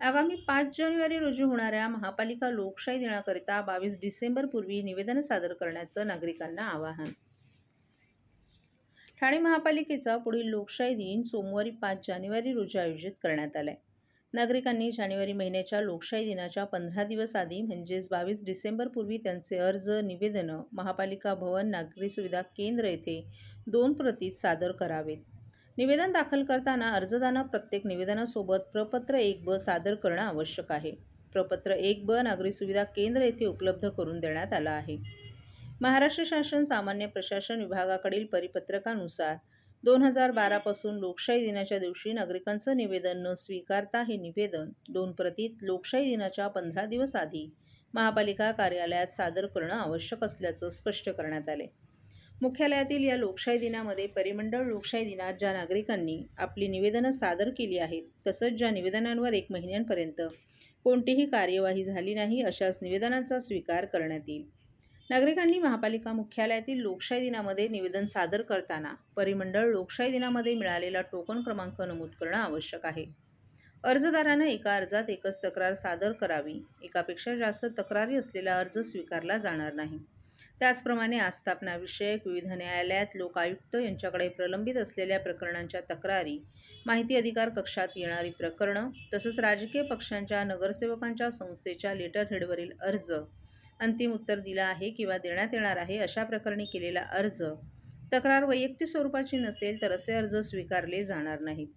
आगामी 5 जानेवारी रोजी होणाऱ्या महापालिका लोकशाही दिनाकरिता 22 डिसेंबरपूर्वी निवेदन सादर करण्याचं नागरिकांना आवाहन. ठाणे महापालिकेचा पुढील लोकशाही दिन सोमवारी 5 जानेवारी रोजी आयोजित करण्यात आलाय. नागरिकांनी जानेवारी महिन्याच्या लोकशाही दिनाच्या 15 दिवस आधी म्हणजेच 22 डिसेंबरपूर्वी त्यांचे अर्ज, निवेदनं महापालिका भवन नागरी सुविधा केंद्र येथे 2 प्रतीत सादर करावेत. निवेदन दाखल करताना अर्जदारांना प्रत्येक निवेदनासोबत प्रपत्र 1 ब सादर करणं आवश्यक आहे. प्रपत्र 1 ब नागरी सुविधा केंद्र येथे उपलब्ध करून देण्यात आलं आहे. महाराष्ट्र शासन सामान्य प्रशासन विभागाकडील परिपत्रकानुसार 2012 पासून लोकशाही दिनाच्या दिवशी नागरिकांचं निवेदन न स्वीकारता हे निवेदन 2 प्रतीत लोकशाही दिनाच्या 15 दिवस आधी महापालिका कार्यालयात सादर करणं आवश्यक असल्याचं स्पष्ट करण्यात आले. मुख्यालयातील या लोकशाही दिनामध्ये परिमंडळ लोकशाही दिनात ज्या नागरिकांनी आपली निवेदनं सादर केली आहेत, तसंच ज्या निवेदनांवर 1 महिन्यापर्यंत कोणतीही कार्यवाही झाली नाही, अशाच निवेदनांचा स्वीकार करण्यात येईल. नागरिकांनी महापालिका मुख्यालयातील लोकशाही दिनामध्ये निवेदन सादर करताना परिमंडळ लोकशाही दिनामध्ये मिळालेला टोकन क्रमांक नमूद करणं आवश्यक आहे. अर्जदारानं एका अर्जात एकच तक्रार सादर करावी. एकापेक्षा जास्त तक्रारी असलेला अर्ज स्वीकारला जाणार नाही. त्याचप्रमाणे आस्थापनाविषयक विविध न्यायालयात लोकायुक्त यांच्याकडे प्रलंबित असलेल्या प्रकरणांच्या तक्रारी, माहिती अधिकार कक्षात येणारी प्रकरणं, तसंच राजकीय पक्षांच्या नगरसेवकांच्या संस्थेच्या लेटरहेडवरील अर्ज, अंतिम उत्तर दिलं आहे किंवा देण्यात येणार आहे अशा प्रकरणी केलेला अर्ज, तक्रार वैयक्तिक स्वरूपाची नसेल तर असे अर्ज स्वीकारले जाणार नाहीत.